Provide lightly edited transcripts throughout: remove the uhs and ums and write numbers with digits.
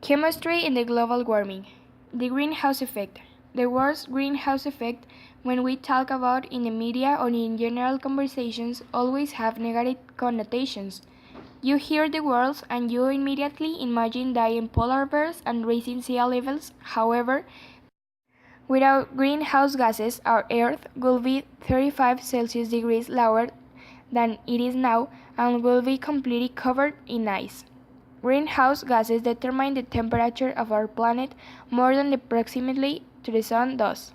Chemistry in the global warming. The greenhouse effect. The words greenhouse effect, when we talk about in the media or in general conversations, always have negative connotations. You hear the words and you immediately imagine dying polar bears and rising sea levels. However, without greenhouse gases, our Earth will be 35 Celsius degrees lower than it is now and will be completely covered in ice. Greenhouse gases determine the temperature of our planet more than the proximity to the Sun does.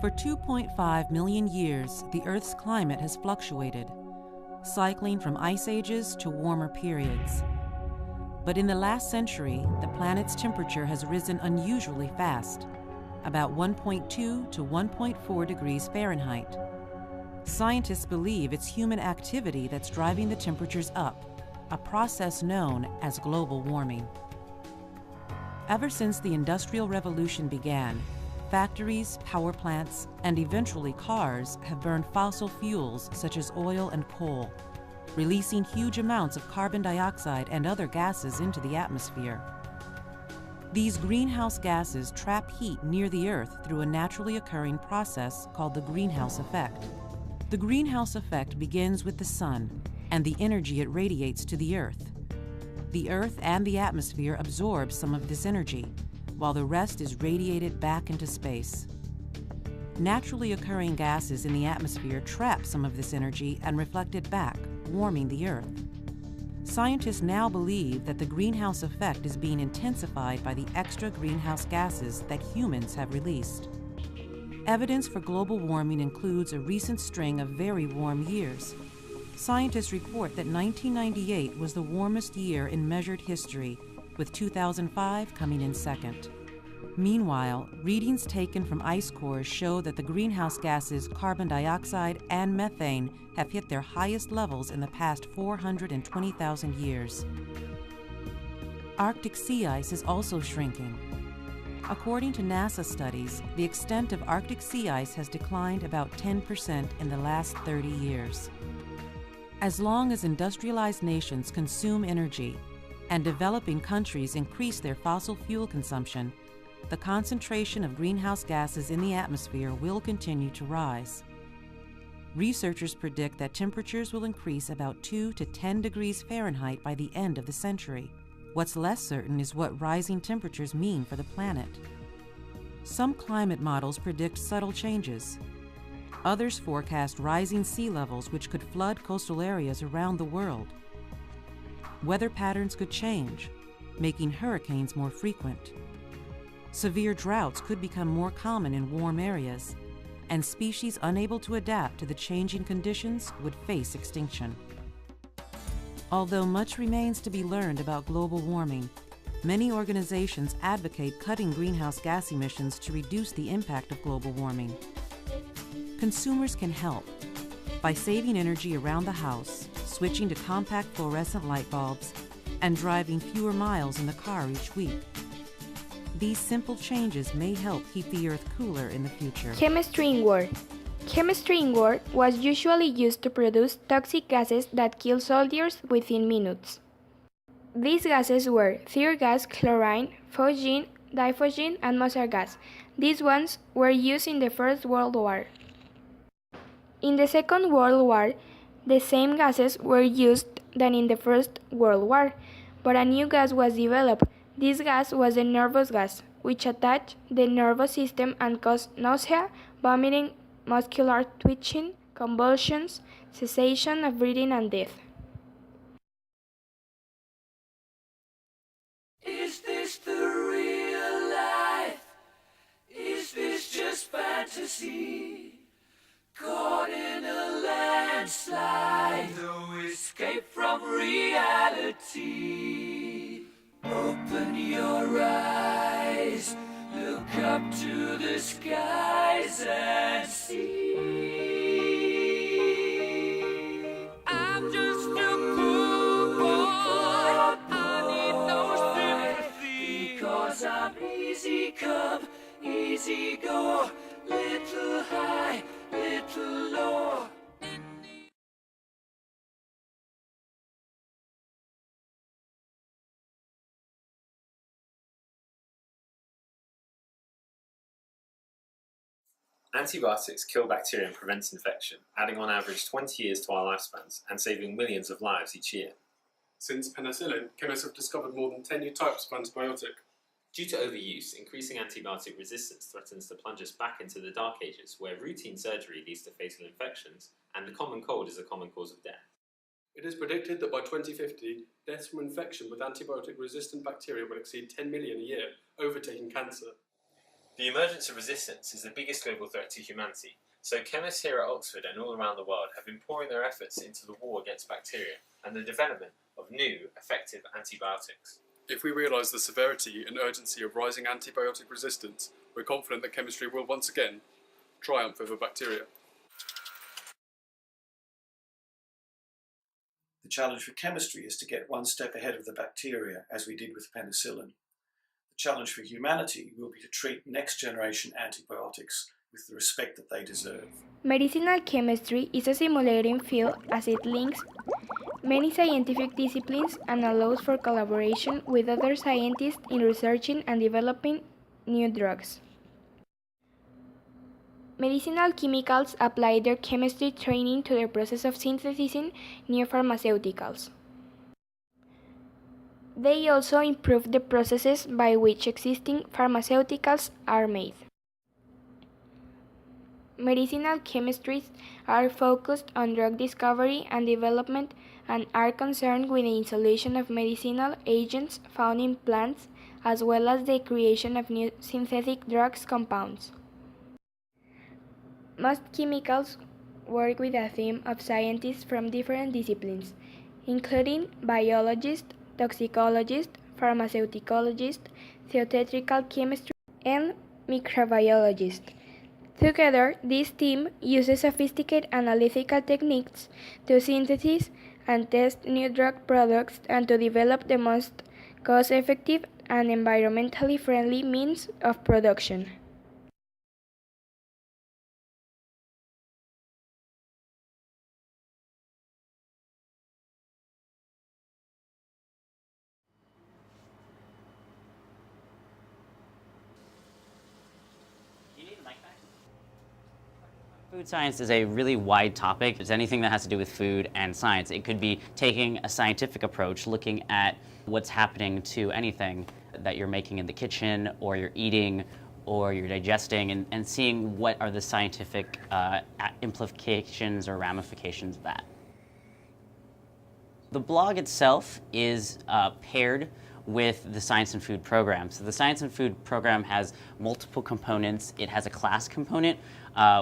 For 2.5 million years, the Earth's climate has fluctuated, cycling from ice ages to warmer periods. But in the last century, the planet's temperature has risen unusually fast, about 1.2 to 1.4 degrees Fahrenheit. Scientists believe it's human activity that's driving the temperatures up, a process known as global warming. Ever since the Industrial Revolution began, factories, power plants, and eventually cars have burned fossil fuels such as oil and coal, releasing huge amounts of carbon dioxide and other gases into the atmosphere. These greenhouse gases trap heat near the Earth through a naturally occurring process called the greenhouse effect. The greenhouse effect begins with the sun and the energy it radiates to the Earth. The Earth and the atmosphere absorb some of this energy, while the rest is radiated back into space. Naturally occurring gases in the atmosphere trap some of this energy and reflect it back, warming the Earth. Scientists now believe that the greenhouse effect is being intensified by the extra greenhouse gases that humans have released. Evidence for global warming includes a recent string of very warm years. Scientists report that 1998 was the warmest year in measured history, with 2005 coming in second. Meanwhile, readings taken from ice cores show that the greenhouse gases carbon dioxide and methane have hit their highest levels in the past 420,000 years. Arctic sea ice is also shrinking. According to NASA studies, the extent of Arctic sea ice has declined about 10% in the last 30 years. As long as industrialized nations consume energy and developing countries increase their fossil fuel consumption, the concentration of greenhouse gases in the atmosphere will continue to rise. Researchers predict that temperatures will increase about 2 to 10 degrees Fahrenheit by the end of the century. What's less certain is what rising temperatures mean for the planet. Some climate models predict subtle changes. Others forecast rising sea levels which could flood coastal areas around the world. Weather patterns could change, making hurricanes more frequent. Severe droughts could become more common in warm areas, and species unable to adapt to the changing conditions would face extinction. Although much remains to be learned about global warming, many organizations advocate cutting greenhouse gas emissions to reduce the impact of global warming. Consumers can help by saving energy around the house, switching to compact fluorescent light bulbs, and driving fewer miles in the car each week. These simple changes may help keep the Earth cooler in the future. Chemistry in war. Chemistry in war was usually used to produce toxic gases that kill soldiers within minutes. These gases were tear gas, chlorine, phosgene, diphosgene, and mustard gas. These ones were used in the First World War. In the Second World War, the same gases were used than in the First World War, but a new gas was developed. This gas was the nervous gas, which attacked the nervous system and caused nausea, vomiting, muscular twitching, convulsions, cessation of breathing, and death. Is this the real life? Is this just fantasy? Caught in a landslide, no escape from reality. Open your eyes, look up to the skies and see. I'm just a poor boy, I need no sympathy, because I'm easy come, easy go, little high, little low. Antibiotics kill bacteria and prevent infection, adding on average 20 years to our lifespans and saving millions of lives each year. Since penicillin, chemists have discovered more than 10 new types of antibiotic. Due to overuse, increasing antibiotic resistance threatens to plunge us back into the dark ages, where routine surgery leads to fatal infections, and the common cold is a common cause of death. It is predicted that by 2050, deaths from infection with antibiotic-resistant bacteria will exceed 10 million a year, overtaking cancer. The emergence of resistance is the biggest global threat to humanity, so chemists here at Oxford and all around the world have been pouring their efforts into the war against bacteria and the development of new, effective antibiotics. If we realise the severity and urgency of rising antibiotic resistance, we're confident that chemistry will once again triumph over bacteria. The challenge for chemistry is to get one step ahead of the bacteria, as we did with penicillin. The challenge for humanity will be to treat next-generation antibiotics with the respect that they deserve. Medicinal chemistry is a stimulating field as it links many scientific disciplines and allows for collaboration with other scientists in researching and developing new drugs. Medicinal chemicals apply their chemistry training to the process of synthesizing new pharmaceuticals. They also improve the processes by which existing pharmaceuticals are made. Medicinal chemistries are focused on drug discovery and development and are concerned with the isolation of medicinal agents found in plants, as well as the creation of new synthetic drugs compounds. Most chemicals work with a team of scientists from different disciplines, including biologists, toxicologists, pharmaceuticologists, theoretical chemistry, and microbiologists. Together, this team uses sophisticated analytical techniques to synthesize and test new drug products and to develop the most cost-effective and environmentally friendly means of production. Food science is a really wide topic. It's anything that has to do with food and science. It could be taking a scientific approach, looking at what's happening to anything that you're making in the kitchen, or you're eating, or you're digesting, and seeing what are the scientific implications or ramifications of that. The blog itself is paired with the Science and Food program. So the Science and Food program has multiple components. It has a class component,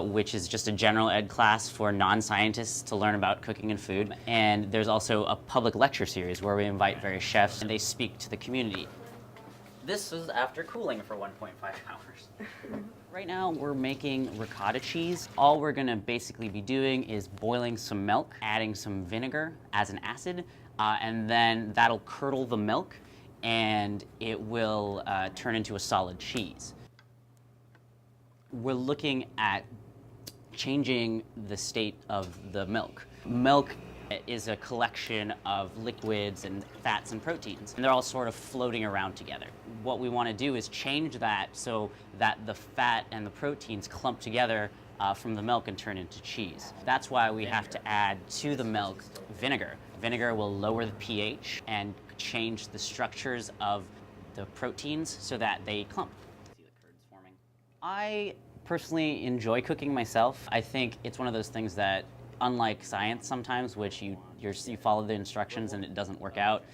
which is just a general ed class for non-scientists to learn about cooking and food. And there's also a public lecture series where we invite various chefs and they speak to the community. This is after cooling for 1.5 hours. Right now we're making ricotta cheese. All we're gonna basically be doing is boiling some milk, adding some vinegar as an acid, and then that'll curdle the milk and it will turn into a solid cheese. We're looking at changing the state of the milk. Milk is a collection of liquids and fats and proteins, and they're all sort of floating around together. What we want to do is change that so that the fat and the proteins clump together from the milk and turn into cheese. That's why we have to add to the milk vinegar. Vinegar will lower the pH and change the structures of the proteins so that they clump. See the curds forming. I personally enjoy cooking myself. I think it's one of those things that, unlike science sometimes, which you follow the instructions and it doesn't work out,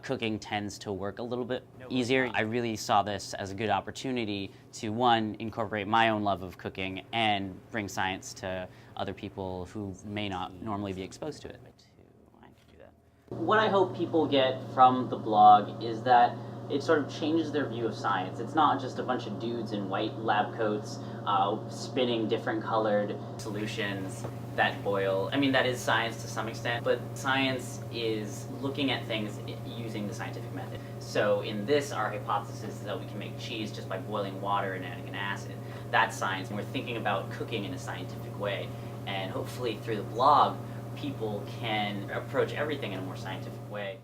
cooking tends to work a little bit easier. I really saw this as a good opportunity to, one, incorporate my own love of cooking and bring science to other people who may not normally be exposed to it. What I hope people get from the blog is that it sort of changes their view of science. It's not just a bunch of dudes in white lab coats spinning different colored solutions that boil. I mean, that is science to some extent, but science is looking at things using the scientific method. So in this, our hypothesis is that we can make cheese just by boiling water and adding an acid. That's science, and we're thinking about cooking in a scientific way. And hopefully through the blog, people can approach everything in a more scientific way.